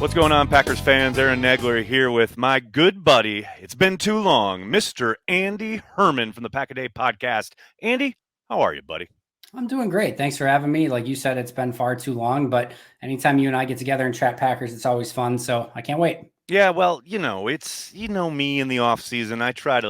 What's going on, Packers fans? Aaron Nagler here with my good buddy. It's been too long, Mr. Andy Herman from the Pack a Day podcast. Andy, how are you, buddy? I'm doing great. Thanks for having me. Like you said, it's been far too long, but anytime you and I get together and chat Packers, it's always fun. So I can't wait. Yeah, well, it's me in the off season. I try to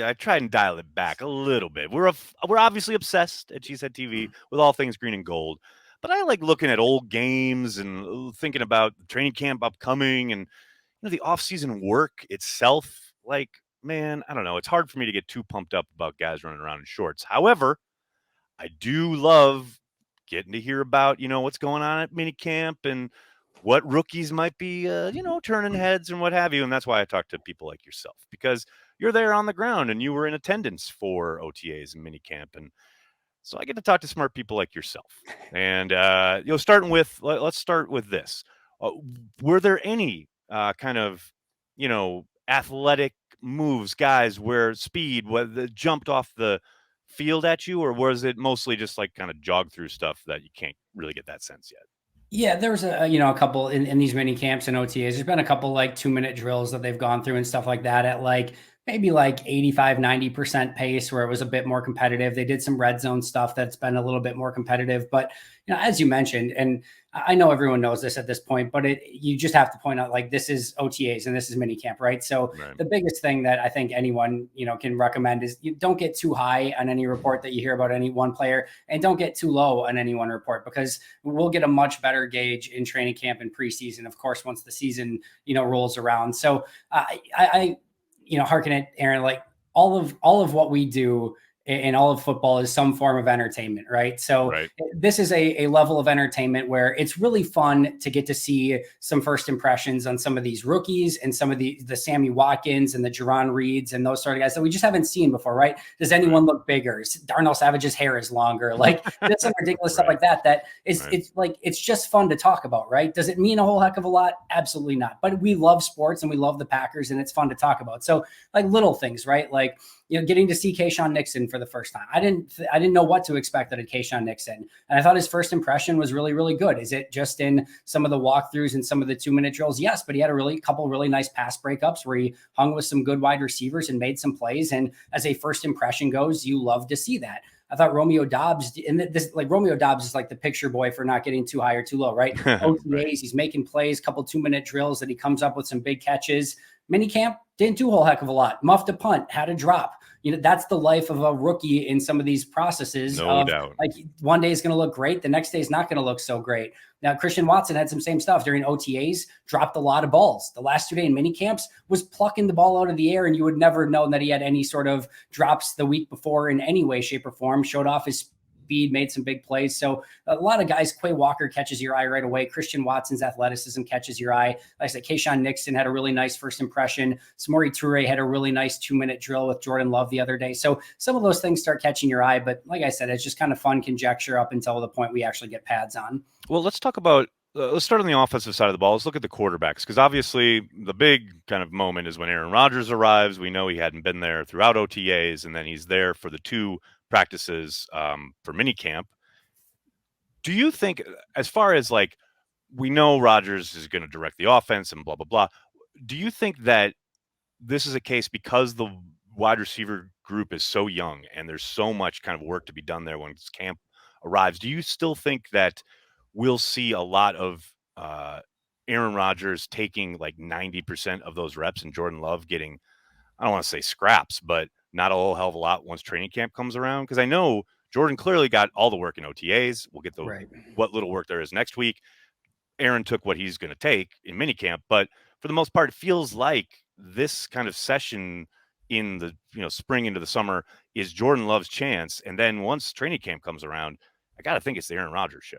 I try and dial it back a little bit. We're obviously obsessed at Cheesehead TV with all things green and gold, but I like looking at old games and thinking about training camp upcoming and the off season work itself. Like, man, I don't know. It's hard for me to get too pumped up about guys running around in shorts. However, I do love getting to hear about, what's going on at minicamp and what rookies might be, turning heads and what have you. And that's why I talk to people like yourself, because you're there on the ground and you were in attendance for OTAs and minicamp. And so I get to talk to smart people like yourself. And, let's start with this. Were there any kind of, athletic moves, guys, where speed jumped off the field at you, or was it mostly just like kind of jog through stuff that you can't really get that sense yet? Yeah, there was a couple in these mini camps and OTAs. There's been a couple like 2-minute drills that they've gone through and stuff like that at like maybe like 85, 90% pace where it was a bit more competitive. They did some red zone stuff that's been a little bit more competitive. But, as you mentioned, and I know everyone knows this at this point, but you just have to point out like this is OTAs and this is minicamp, right? So Right. the biggest thing that I think anyone, can recommend is you don't get too high on any report that you hear about any one player and don't get too low on any one report because we'll get a much better gauge in training camp and preseason, of course, once the season, rolls around. So I hearken it, Aaron, like all of what we do in all of football is some form of entertainment, right? So Right. this is a level of entertainment where it's really fun to get to see some first impressions on some of these rookies and some of the Sammy Watkins and the Jerron Reeds and those sort of guys that we just haven't seen before, right? Does anyone look bigger? Darnell Savage's hair is longer. Like there's some ridiculous stuff like that. It's like, it's just fun to talk about, right? Does it mean a whole heck of a lot? Absolutely not. But we love sports and we love the Packers and it's fun to talk about. So like little things, right? Like, getting to see Kayshawn Nixon for the first time. I didn't know what to expect out of Kayshawn Nixon. And I thought his first impression was really, really good. Is it just in some of the walkthroughs and some of the 2-minute drills? Yes, but he had a couple really nice pass breakups where he hung with some good wide receivers and made some plays. And as a first impression goes, you love to see that. I thought Romeo Doubs, and this like Romeo Doubs is like the picture boy for not getting too high or too low, right? OTAs, he's making plays, couple 2-minute drills that he comes up with some big catches. Minicamp didn't do a whole heck of a lot. Muffed a punt, had a drop. That's the life of a rookie in some of these processes. No doubt. Like one day is going to look great. The next day is not going to look so great. Now, Christian Watson had some same stuff during OTAs, dropped a lot of balls. The last 2 days in mini camps was plucking the ball out of the air, and you would never know that he had any sort of drops the week before in any way, shape, or form. Showed off his speed, made some big plays. So a lot of guys, Quay Walker catches your eye right away. Christian Watson's athleticism catches your eye. Like I said, Kayshawn Nixon had a really nice first impression. Samori Toure had a really nice 2-minute drill with Jordan Love the other day. So some of those things start catching your eye. But like I said, it's just kind of fun conjecture up until the point we actually get pads on. Well, let's talk about let's start on the offensive side of the ball. Let's look at the quarterbacks, because obviously the big kind of moment is when Aaron Rodgers arrives. We know he hadn't been there throughout OTAs, and then he's there for the 2 practices for minicamp. Do you think, as far as like, we know Rodgers is going to direct the offense and blah, blah, blah. Do you think that this is a case because the wide receiver group is so young and there's so much kind of work to be done there when camp arrives? Do you still think that we'll see a lot of Aaron Rodgers taking like 90% of those reps and Jordan Love getting, I don't want to say scraps, but not a whole hell of a lot once training camp comes around? Because I know Jordan clearly got all the work in OTAs. We'll get what little work there is next week. Aaron took what he's going to take in minicamp, but for the most part, it feels like this kind of session in the spring into the summer is Jordan Love's chance. And then once training camp comes around, I got to think it's the Aaron Rodgers show.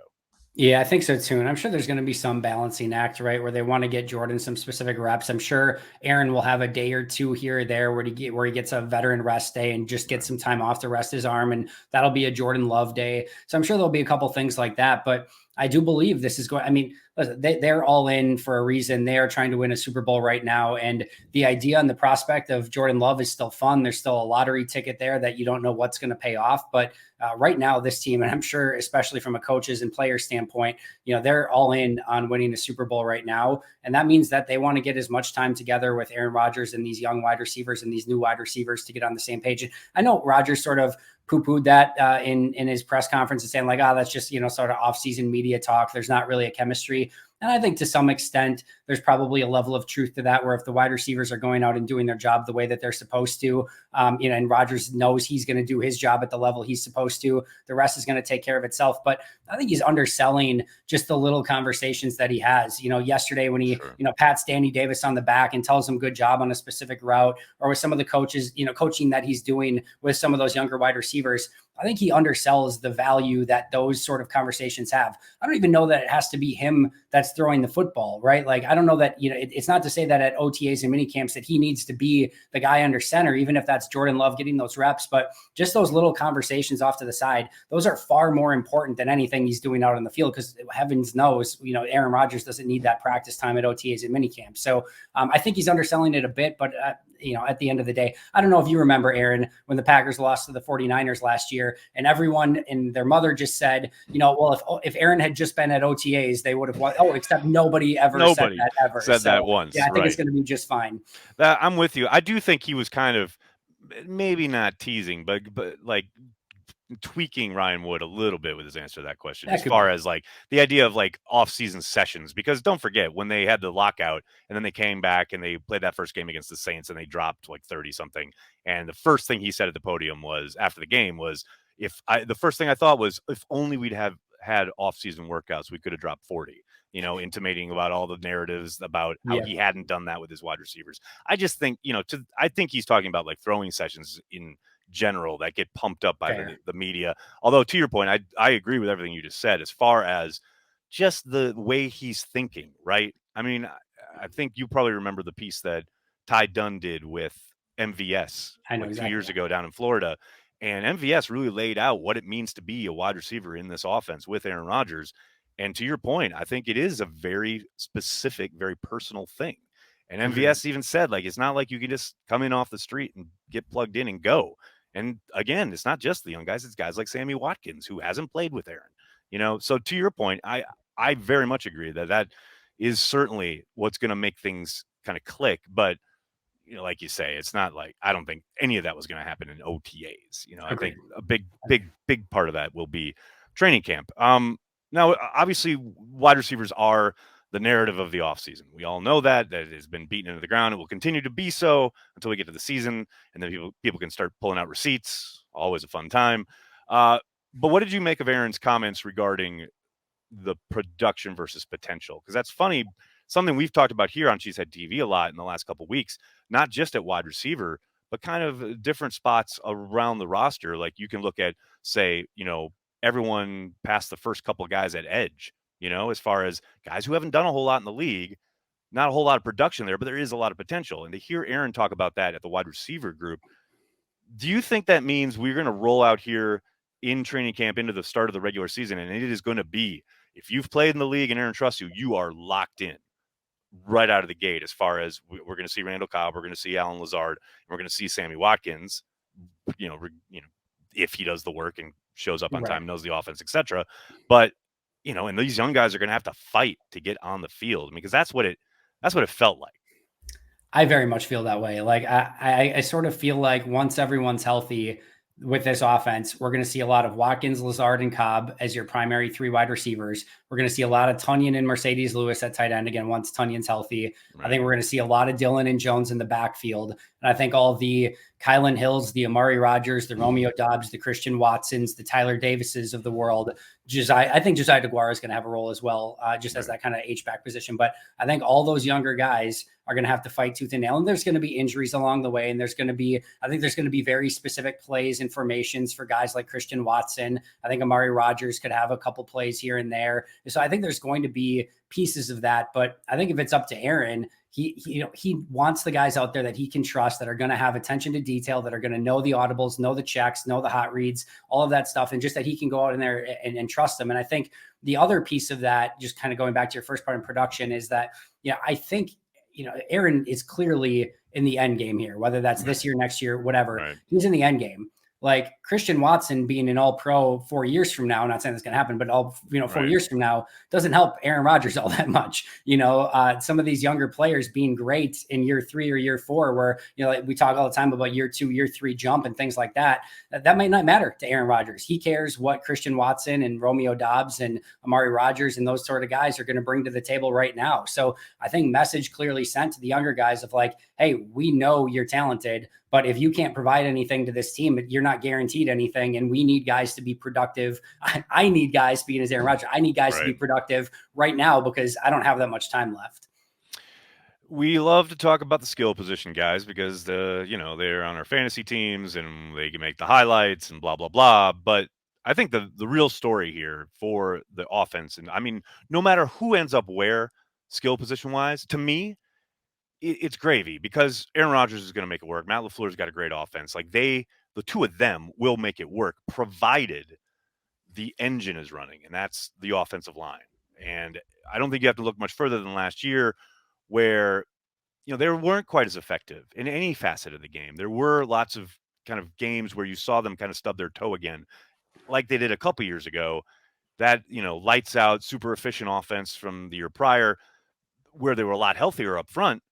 Yeah, I think so too. And I'm sure there's going to be some balancing act, right, where they want to get Jordan some specific reps. I'm sure Aaron will have a day or two here or there where he gets a veteran rest day and just gets some time off to rest his arm. And that'll be a Jordan Love day. So I'm sure there'll be a couple things like that. But I do believe this is going, I mean, listen, they're all in for a reason. They are trying to win a Super Bowl right now. And the idea and the prospect of Jordan Love is still fun. There's still a lottery ticket there that you don't know what's going to pay off. But right now, this team, and I'm sure, especially from a coaches and player standpoint, they're all in on winning the Super Bowl right now. And that means that they want to get as much time together with Aaron Rodgers and these young wide receivers and these new wide receivers to get on the same page. And I know Rodgers sort of poo-pooed that in his press conference and saying like, that's just, sort of off-season media talk. There's not really a chemistry. And I think to some extent, there's probably a level of truth to that, where if the wide receivers are going out and doing their job the way that they're supposed to, and Rodgers knows he's going to do his job at the level he's supposed to, the rest is going to take care of itself. But I think he's underselling just the little conversations that he has. Yesterday when he, pats Danny Davis on the back and tells him good job on a specific route, or with some of the coaches, coaching that he's doing with some of those younger wide receivers, I think he undersells the value that those sort of conversations have. I don't even know that it has to be him that's throwing the football, right? Like, I don't know that, it's not to say that at OTAs and minicamps that he needs to be the guy under center, even if that's Jordan Love getting those reps, but just those little conversations off to the side, those are far more important than anything he's doing out on the field, because heavens knows, Aaron Rodgers doesn't need that practice time at OTAs and minicamps. So I think he's underselling it a bit, but at the end of the day, I don't know if you remember, Aaron, when the Packers lost to the 49ers last year, and everyone and their mother just said, well, if Aaron had just been at OTAs, they would have won. Oh, except nobody said that ever. Said that once. Yeah, I think it's going to be just fine. I'm with you. I do think he was kind of maybe not teasing, but like tweaking Ryan Wood a little bit with his answer to that question, as far as like the idea of like off-season sessions, because don't forget when they had the lockout and then they came back and they played that first game against the Saints and they dropped like 30 something. And the first thing he said at the podium was after the game was, the first thing I thought was, if only we'd have had off-season workouts, we could have dropped 40, intimating about all the narratives about how he hadn't done that with his wide receivers. I just think, I think he's talking about like throwing sessions in general that get pumped up by the media. Although to your point, I agree with everything you just said as far as just the way he's thinking, right? I mean, I think you probably remember the piece that Ty Dunn did with MVS 2 years ago down in Florida. And MVS really laid out what it means to be a wide receiver in this offense with Aaron Rodgers. And to your point, I think it is a very specific, very personal thing. And MVS even said, like, it's not like you can just come in off the street and get plugged in and go. And again, it's not just the young guys, it's guys like Sammy Watkins, who hasn't played with Aaron, so to your point, I very much agree that is certainly what's going to make things kind of click. But, like you say, it's not like, I don't think any of that was going to happen in OTAs. I think a big part of that will be training camp. Now, obviously wide receivers are the narrative of the offseason. We all know that it has been beaten into the ground. It will continue to be so until we get to the season, and then people can start pulling out receipts. Always a fun time. But what did you make of Aaron's comments regarding the production versus potential? Because that's funny, something we've talked about here on Cheesehead TV a lot in the last couple of weeks, not just at wide receiver, but kind of different spots around the roster. Like you can look at, say, everyone past the first couple of guys at edge. As far as guys who haven't done a whole lot in the league, not a whole lot of production there, but there is a lot of potential. And to hear Aaron talk about that at the wide receiver group, do you think that means we're going to roll out here in training camp into the start of the regular season, and it is going to be, if you've played in the league and Aaron trusts you, you are locked in right out of the gate, as far as we're going to see Randall Cobb, we're going to see Allen Lazard, and we're going to see Sammy Watkins, if he does the work and shows up on time, knows the offense, etc. But and these young guys are going to have to fight to get on the field. I mean, because that's what it felt like. I very much feel that way. Like I sort of feel like once everyone's healthy with this offense, we're going to see a lot of Watkins, Lazard, and Cobb as your primary three wide receivers. We're going to see a lot of Tonyan and Mercedes Lewis at tight end again once Tunyan's healthy. Right. I think we're going to see a lot of Dillon and Jones in the backfield. And I think all the Kylan Hills, the Amari Rogers, the Romeo Dobbs, the Christian Watsons, the Tyler Davises of the world. I think Josiah DeGuara is going to have a role as well, just as that kind of H-back position. But I think all those younger guys are going to have to fight tooth and nail. And there's going to be injuries along the way. And I think there's going to be very specific plays and formations for guys like Christian Watson. I think Amari Rogers could have a couple plays here and there. So I think there's going to be pieces of that. But I think if it's up to Aaron, he wants the guys out there that he can trust, that are going to have attention to detail, that are going to know the audibles, know the checks, know the hot reads, all of that stuff. And just that he can go out in there and trust them. And I think the other piece of that, just kind of going back to your first part in production, is that, I think, Aaron is clearly in the end game here, whether that's this year, next year, whatever. Right. He's in the end game. Like Christian Watson being an all-pro 4 years from now, I'm not saying that's going to happen, but 4 years from now doesn't help Aaron Rodgers all that much. Some of these younger players being great in year 3 or year 4, where, like we talk all the time about year 2, year 3 jump and things like that, that might not matter to Aaron Rodgers. He cares what Christian Watson and Romeo Doubs and Amari Rodgers and those sort of guys are going to bring to the table right now. So I think message clearly sent to the younger guys of like, hey, we know you're talented, but if you can't provide anything to this team, you're not guaranteed anything. And we need guys to be productive. I need guys, being as Aaron Rodgers, I need guys to be productive right now because I don't have that much time left. We love to talk about the skill position guys because they're on our fantasy teams and they can make the highlights and blah, blah, blah. But I think the real story here for the offense, and I mean, no matter who ends up where skill position wise, to me, it's gravy because Aaron Rodgers is going to make it work. Matt LaFleur's got a great offense. Like the two of them will make it work, provided the engine is running, and that's the offensive line. And I don't think you have to look much further than last year, where they weren't quite as effective in any facet of the game. There were lots of kind of games where you saw them kind of stub their toe again, like they did a couple years ago. That lights out, super efficient offense from the year prior, where they were a lot healthier up front.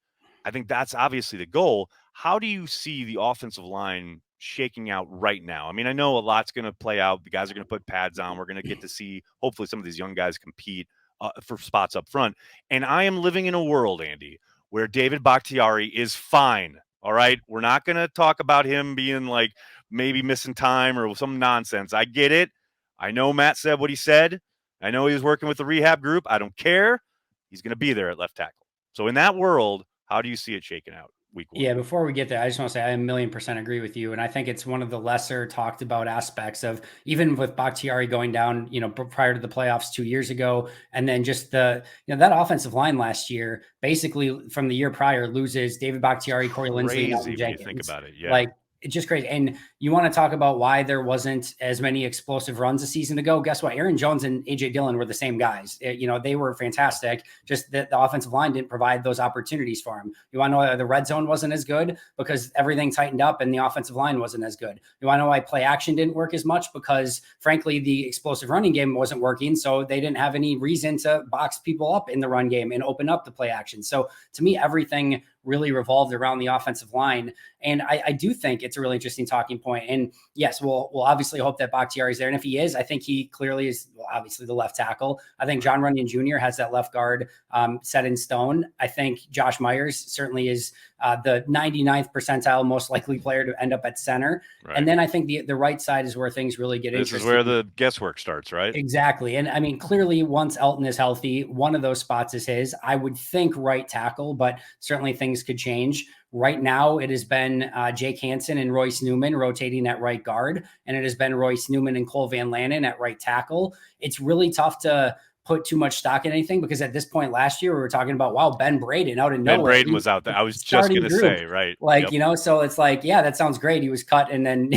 I think that's obviously the goal. How do you see the offensive line shaking out right now? I mean, I know a lot's going to play out. The guys are going to put pads on. We're going to get to see, hopefully, some of these young guys compete for spots up front. And I am living in a world, Andy, where David Bakhtiari is fine. All right. We're not going to talk about him being like maybe missing time or some nonsense. I get it. I know Matt said what he said. I know he was working with the rehab group. I don't care. He's going to be there at left tackle. So in that world, how do you see it shaking out week 1? Yeah, before we get there, I just want to say I 1,000,000% agree with you. And I think it's one of the lesser talked about aspects of, even with Bakhtiari going down, prior to the playoffs 2 years ago. And then just that offensive line last year, basically from the year prior, loses David Bakhtiari, Corey Linsley, and Elgton Jenkins. You think about it. Yeah. Like, it's just crazy. And you want to talk about why there wasn't as many explosive runs a season ago. Guess what? Aaron Jones and AJ Dillon were the same guys. They were fantastic. Just that the offensive line didn't provide those opportunities for him. You want to know why the red zone wasn't as good? Because everything tightened up and the offensive line wasn't as good. You want to know why play action didn't work as much? Because frankly, the explosive running game wasn't working. So they didn't have any reason to box people up in the run game and open up the play action. So to me, everything really revolved around the offensive line. And I do think it's a really interesting talking point. And yes, we'll obviously hope that Bakhtiari is there. And if he is, I think he clearly is obviously the left tackle. I think John Runyon Jr. has that left guard set in stone. I think Josh Myers certainly is the 99th percentile most likely player to end up at center. Right. And then I think the right side is where things really get interesting. This is where the guesswork starts, right? Exactly. And I mean, clearly once Elgton is healthy, one of those spots is his. I would think right tackle, but certainly things could change. Right now, it has been Jake Hansen and Royce Newman rotating at right guard, and it has been Royce Newman and Cole Van Lanen at right tackle. It's really tough to put too much stock in anything because at this point last year, we were talking about, wow, Ben Braden out of nowhere. Ben Braden was out there. I was just going to say, right. Like, so it's like, yeah, that sounds great. He was cut and then,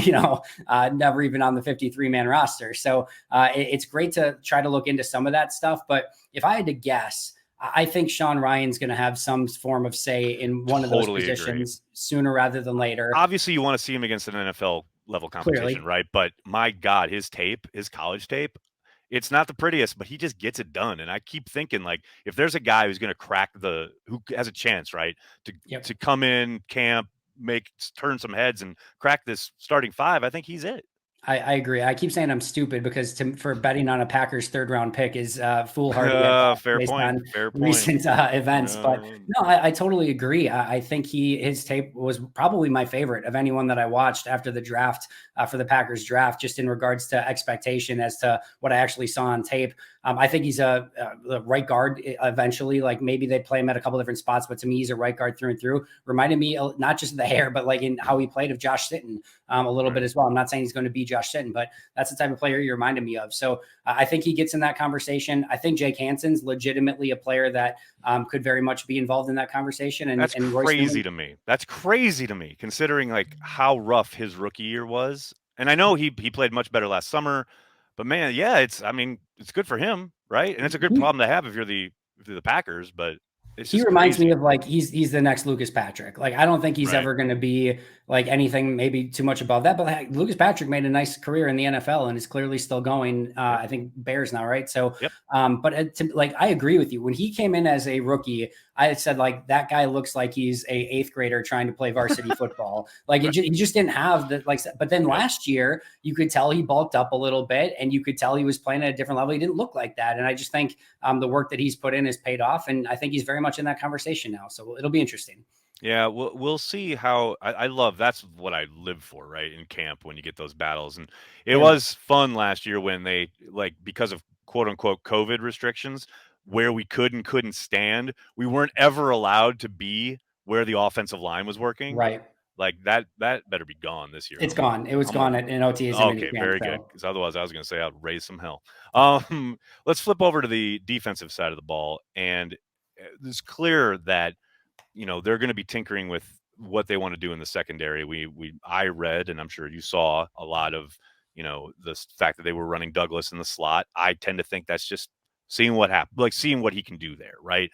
never even on the 53-man roster. So it's great to try to look into some of that stuff. But if I had to guess, I think Sean Ryan's going to have some form of say in one of those positions sooner rather than later. Obviously, you want to see him against an NFL level competition, right? But my God, his college tape, it's not the prettiest, but he just gets it done. And I keep thinking, like, if there's a guy who's going to who has a chance, right, to come in, camp, turn some heads and crack this starting five, I think he's it. I agree. I keep saying I'm stupid because for betting on a Packers 3rd-round pick is foolhardy. Fair point. Recent events, but no, I totally agree. I think his tape was probably my favorite of anyone that I watched after the draft for the Packers draft, just in regards to expectation as to what I actually saw on tape. I think he's a right guard eventually. Like maybe they play him at a couple different spots, but to me, he's a right guard through and through. Reminded me not just of the hair, but like in how he played of Josh Sitton a little bit as well. I'm not saying he's going to be Josh Sitton, but that's the type of player you reminded me of. So I think he gets in that conversation. I think Jake Hansen's legitimately a player that could very much be involved in that conversation. That's crazy to me. That's crazy to me, considering like how rough his rookie year was. And I know he played much better last summer, but man, yeah, I mean, it's good for him, right? And it's a good problem to have if you're the Packers, but it's he just reminds crazy. me of like he's the next Lucas Patrick. Like I don't think he's Right. ever going to be like anything maybe too much above that. But like, Lucas Patrick made a nice career in the NFL and is clearly still going. Yep. I think Bears now, right? So, Yep. but like I agree with you. When he came in as a rookie, I said like that guy looks like he's a eighth grader trying to play varsity football. Like Right. he just didn't have the like. But then Yep. last year you could tell he bulked up a little bit, and you could tell he was playing at a different level. He didn't look like that, and I just think the work that he's put in has paid off, and I think he's very much in that conversation now. So it'll be interesting. Yeah, we'll see how I love that's what I live for, right? In camp when you get those battles. And it Yeah. was fun last year when they like because of quote unquote COVID restrictions, where we could and couldn't stand, we weren't ever allowed to be where the offensive line was working. Right. Like that better be gone this year. It's gone. It was I'm gone in OTAs and okay, minicamp. very good. So Because otherwise I was gonna say I'd raise some hell. Let's flip over to the defensive side of the ball. And it's clear that they're going to be tinkering with what they want to do in the secondary. I read, and I'm sure you saw a lot of, the fact that they were running Douglas in the slot. I tend to think that's just seeing what happens, like seeing what he can do there, right?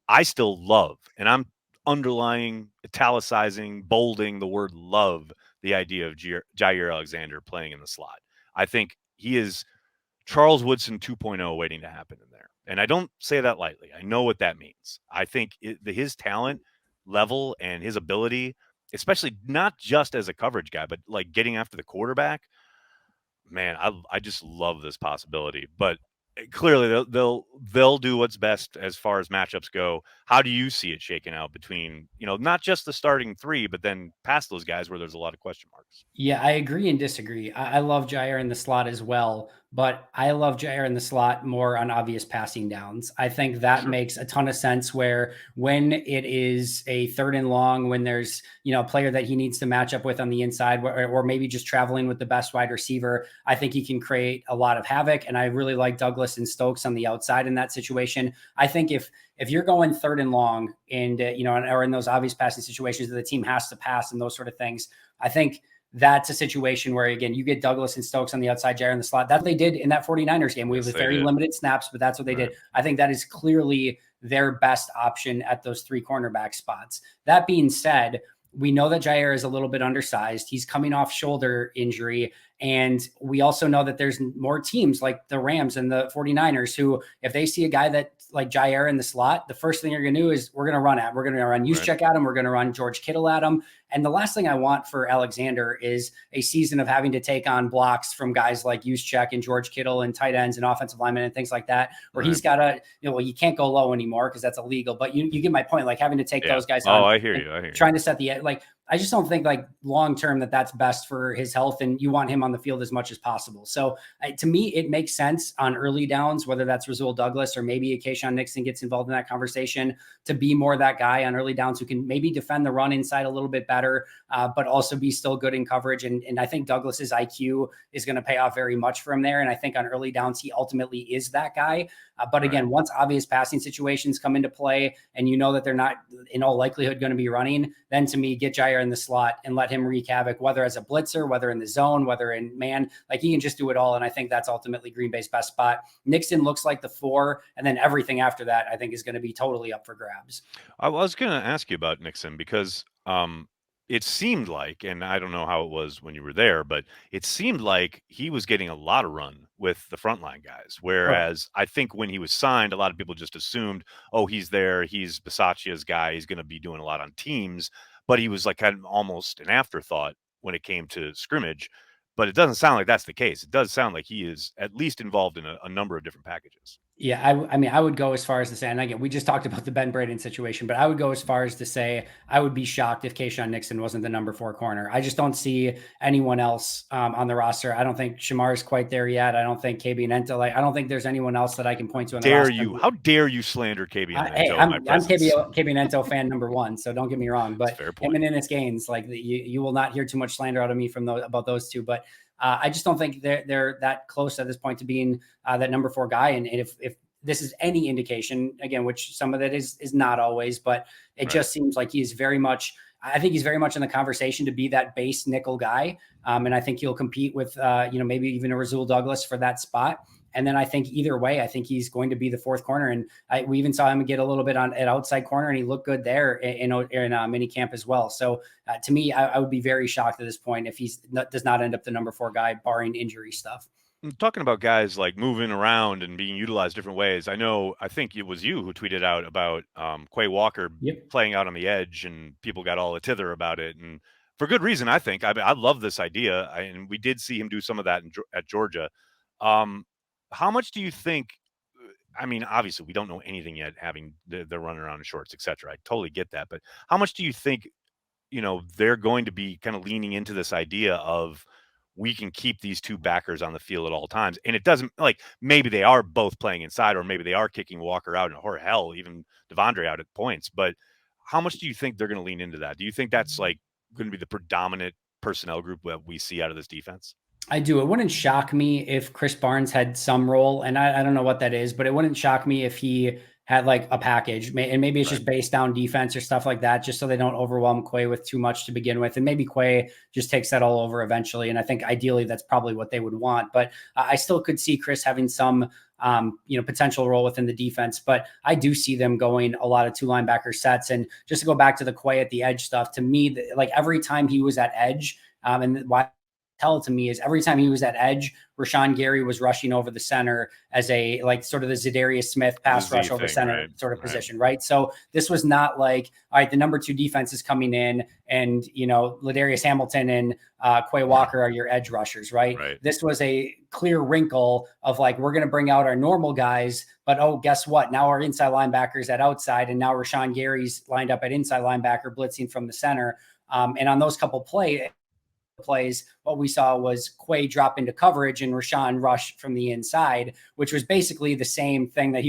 I still love, and I'm underlining, italicizing, bolding the word love, the idea of Jair Alexander playing in the slot. I think he is Charles Woodson 2.0 waiting to happen in there. And I don't say that lightly. I know what that means. I think his talent level and his ability, especially not just as a coverage guy, but like getting after the quarterback, man, I just love this possibility. But clearly they'll do what's best as far as matchups go. How do you see it shaking out between, not just the starting three, but then past those guys where there's a lot of question marks? yeah, I agree and disagree. I love Jair in the slot as well, but I love Jair in the slot more on obvious passing downs. I think that Sure. makes a ton of sense where when it is a third and long, when there's, a player that he needs to match up with on the inside, or maybe just traveling with the best wide receiver, I think he can create a lot of havoc. And I really like Douglas and Stokes on the outside in that situation. I think if you're going third and long and, or in those obvious passing situations that the team has to pass and those sort of things, I think that's a situation where, again, you get Douglas and Stokes on the outside, Jair in the slot. That's what they did in that 49ers game. We Yes, have they very did. limited snaps, but that's what they Right. did. I think that is clearly their best option at those three cornerback spots. That being said, we know that Jair is a little bit undersized. He's coming off shoulder injury. And we also know that there's more teams like the Rams and the 49ers who, if they see a guy that like Jair in the slot, the first thing you're going to do is we're going to run Juszczyk at him. We're going to run George Kittle at him. And the last thing I want for Alexander is a season of having to take on blocks from guys like Juszczyk and George Kittle and tight ends and offensive linemen and things like that, where he's got to, you can't go low anymore because that's illegal. But you get my point, like having to take those guys on. I hear you. Trying to set the like. I just don't think like long term that's best for his health, and you want him on the field as much as possible. So to me, it makes sense on early downs, whether that's Rasul Douglas or maybe a Keyshawn Nixon gets involved in that conversation, to be more that guy on early downs who can maybe defend the run inside a little bit better, but also be still good in coverage. And I think Douglas's IQ is going to pay off very much for him there. And I think on early downs, he ultimately is that guy. But again, once obvious passing situations come into play and you know that they're not in all likelihood going to be running, then to me, get Jair in the slot and let him wreak havoc, whether as a blitzer, whether in the zone, whether in man, like he can just do it all. And I think that's ultimately Green Bay's best spot. Nixon looks like the 4, and then everything after that, I think is going to be totally up for grabs. I was going to ask you about Nixon because it seemed like, and I don't know how it was when you were there, but it seemed like he was getting a lot of run with the frontline guys. Whereas I think when he was signed, a lot of people just assumed, oh, he's there. He's Bisaccia's guy. He's going to be doing a lot on teams. But he was like kind of almost an afterthought when it came to scrimmage. But it doesn't sound like that's the case. It does sound like he is at least involved in a number of different packages. Yeah, I mean, I would go as far as to say, and again, we just talked about the Ben Braden situation, but I would go as far as to say I would be shocked if Kayshawn Nixon wasn't the number 4 corner. I just don't see anyone else on the roster. I don't think Shamar's quite there yet. I don't think KB Nento, like, I don't think there's anyone else that I can point to on the Dare roster. you? How dare you slander KB Hey, Nento in my I'm presence? KB Nento fan number 1, so don't get me wrong. That's a But fair him point. and Ennis Gaines, like you will not hear too much slander out of me from about those two. But I just don't think they're that close at this point to being that number 4 guy. And if this is any indication, again, which some of it is not always, but it Right. just seems like he's very much. I think he's very much in the conversation to be that base nickel guy, and I think he'll compete with maybe even a Rasul Douglas for that spot. And then I think either way, I think he's going to be the 4th corner. And we even saw him get a little bit at outside corner, and he looked good there in minicamp as well. So to me, I would be very shocked at this point if he does not end up the number 4 guy, barring injury stuff. Talking about guys like moving around and being utilized different ways. I think it was you who tweeted out about Quay Walker Yep. playing out on the edge, and people got all a tither about it, and for good reason. I think I love this idea, and we did see him do some of that at Georgia. Um, how much do you think? I mean, obviously, we don't know anything yet, having the running around in shorts, etc. I totally get that, but how much do you think they're going to be kind of leaning into this idea of we can keep these two backers on the field at all times? And it doesn't, like, maybe they are both playing inside, or maybe they are kicking Walker out, or hell, even Devondre out at points. But how much do you think they're going to lean into that? Do you think that's like going to be the predominant personnel group that we see out of this defense? I do. It wouldn't shock me if Chris Barnes had some role, and I don't know what that is, but it wouldn't shock me if he had like a package, and maybe it's Right. just based down defense or stuff like that, just so they don't overwhelm Quay with too much to begin with, and maybe Quay just takes that all over eventually. And I think ideally that's probably what they would want, but I still could see Chris having some potential role within the defense. But I do see them going a lot of 2 linebacker sets. And just to go back to the Quay at the edge stuff, to me, like every time he was at edge, and why tell to me is every time he was at edge, Rashawn Gary was rushing over the center as a like sort of the Zadarius Smith The pass Z rush over thing, center right? sort of Right. position, right? So this was not like, all right, the number 2 defense is coming in, and Ladarius Hamilton and Quay Walker are your edge rushers, right? Right. This was a clear wrinkle of like, we're going to bring out our normal guys, but oh, guess what? Now our inside linebackers at outside, and now Rashawn Gary's lined up at inside linebacker blitzing from the center. And on those couple plays, what we saw was Quay drop into coverage and Rashawn rush from the inside, which was basically the same thing that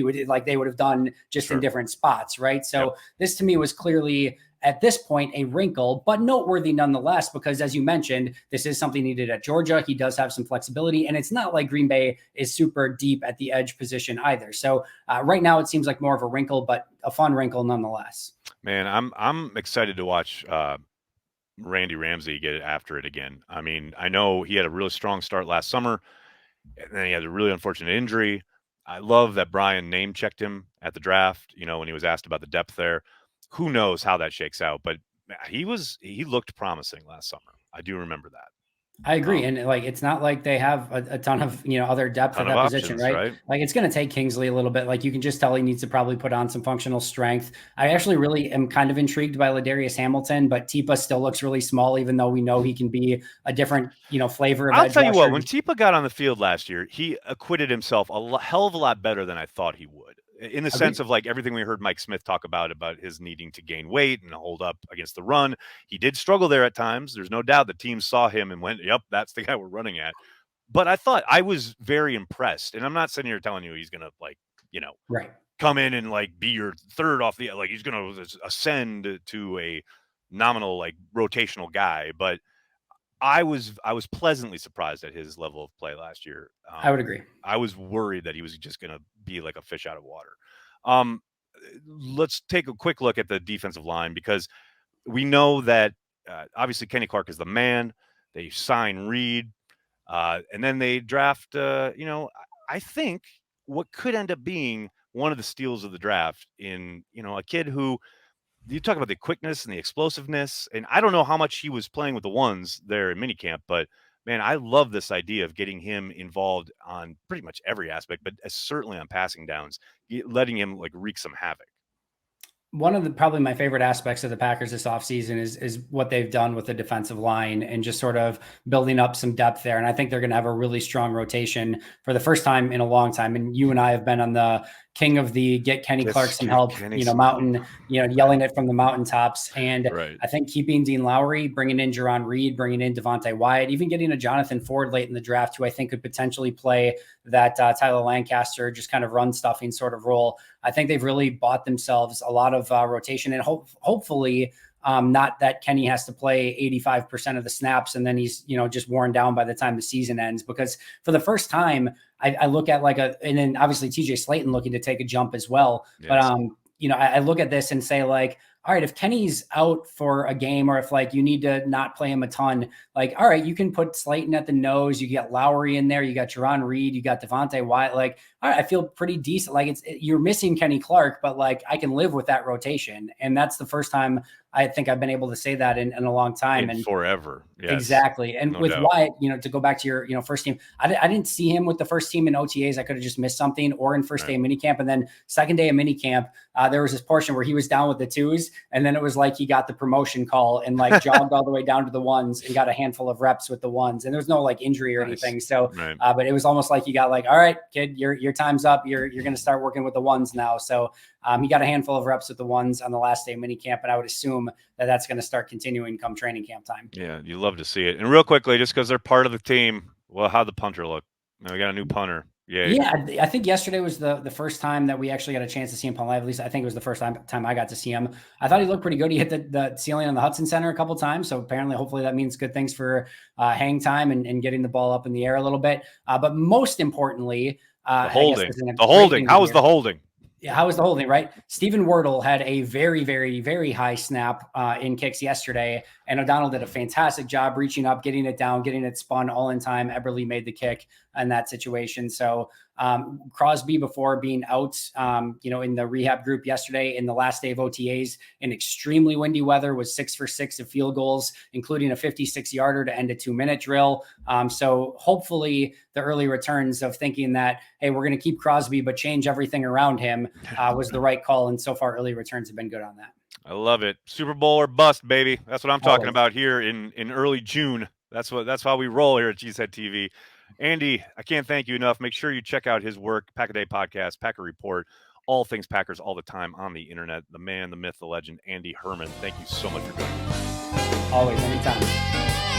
they would have done just in different spots, right? So Yep. this to me was clearly at this point a wrinkle, but noteworthy nonetheless, because as you mentioned, this is something he did at Georgia. He does have some flexibility, and it's not like Green Bay is super deep at the edge position either. So right now it seems like more of a wrinkle, but a fun wrinkle nonetheless. Man, I'm excited to watch Randy Ramsey get after it again. I mean, I know he had a really strong start last summer, and then he had a really unfortunate injury. I love that Brian name checked him at the draft, when he was asked about the depth there. Who knows how that shakes out, but he looked promising last summer. I do remember that. I agree. Um, And like, it's not like they have a ton of, other depth at ton of that position, options, right? right? Like it's going to take Kingsley a little bit. Like you can just tell he needs to probably put on some functional strength. I actually really am kind of intrigued by Ladarius Hamilton, but Tipa still looks really small, even though we know he can be a different, flavor of I'll edge tell you what, rusher. when Tipa got on the field last year, he acquitted himself hell of a lot better than I thought he would. In the sense Agreed. of like everything we heard Mike Smith talk about his needing to gain weight and hold up against the run. He did struggle there at times. There's no doubt the team saw him and went, yep, that's the guy we're running at. But I was very impressed. And I'm not sitting here telling you he's going to Right. come in and like be your third off the, like he's going to ascend to a nominal, like rotational guy. But I was pleasantly surprised at his level of play last year. I would agree. I was worried that he was just going to be like a fish out of water. Um, let's take a quick look at the defensive line, because we know that obviously Kenny Clark is the man. They sign Reed, and then they draft. I think what could end up being one of the steals of the draft in a kid who, you talk about the quickness and the explosiveness, and I don't know how much he was playing with the ones there in minicamp, but man, I love this idea of getting him involved on pretty much every aspect, but certainly on passing downs, letting him like wreak some havoc. one of the probably my favorite aspects of the Packers this offseason is what they've done with the defensive line and just sort of building up some depth there. And I think they're going to have a really strong rotation for the first time in a long time. And you and I have been on the king of the get Kenny Clark some help, mountain, yelling it from the mountaintops. And right. I think keeping Dean Lowry, bringing in Jerron Reed, bringing in Devontae Wyatt, even getting a Jonathan Ford late in the draft, who I think could potentially play that Tyler Lancaster, just kind of run stuffing sort of role. I think they've really bought themselves a lot of rotation, and hopefully not that Kenny has to play 85% of the snaps and then he's, just worn down by the time the season ends, because for the first time I look at and then obviously TJ Slayton looking to take a jump as well. Yes. But, I look at this and say, like, all right, if Kenny's out for a game, or if you need to not play him a ton, all right, you can put Slayton at the nose. You get Lowry in there. You got Jerron Reed. You got Devontae Wyatt. All right, I feel pretty decent. You're missing Kenny Clark, but I can live with that rotation. And that's the first time I think I've been able to say that in a long time. And forever. Yes. Exactly. And with Wyatt, to go back to your first team, I didn't see him with the first team in OTAs. I could have just missed something, or in first day of minicamp. And then second day of minicamp, there was this portion where he was down with the twos. And then it was like he got the promotion call and jogged all the way down to the ones and got a handful of reps with the ones. And there's no injury or anything. So, but it was almost like you got all right, kid, your time's up. You're going to start working with the ones now. So he got a handful of reps with the ones on the last day of minicamp. And I would assume that that's going to start continuing come training camp time. Yeah, you love to see it. And real quickly, just because they're part of the team, well, how'd the punter look? Now we got a new punter. Yeah, I think yesterday was the first time that we actually got a chance to see him punt live. At least I think it was the first time I got to see him. I thought he looked pretty good. He hit the ceiling on the Hudson Center a couple times. So apparently, hopefully that means good things for hang time and getting the ball up in the air a little bit. But most importantly, the holding. How was the holding? Yeah, how was the holding, right? Stephen Wordle had a very, very, very high snap in kicks yesterday, and O'Donnell did a fantastic job reaching up, getting it down, getting it spun all in time. Eberle made the kick in that situation. So Crosby, before being out, in the rehab group yesterday in the last day of OTAs in extremely windy weather, was 6 for 6 of field goals, including a 56-yarder to end a 2-minute drill. So hopefully the early returns of thinking that, hey, we're going to keep Crosby but change everything around him was the right call. And so far early returns have been good on that. I love it. Super Bowl or bust, baby. That's what I'm talking about here in early June. That's how we roll here at Cheesehead TV. Andy, I can't thank you enough. Make sure you check out his work, Pack a Day Podcast, Packer Report, all things Packers all the time on the internet. The man, the myth, the legend, Andy Herman. Thank you so much for joining me. Always, anytime.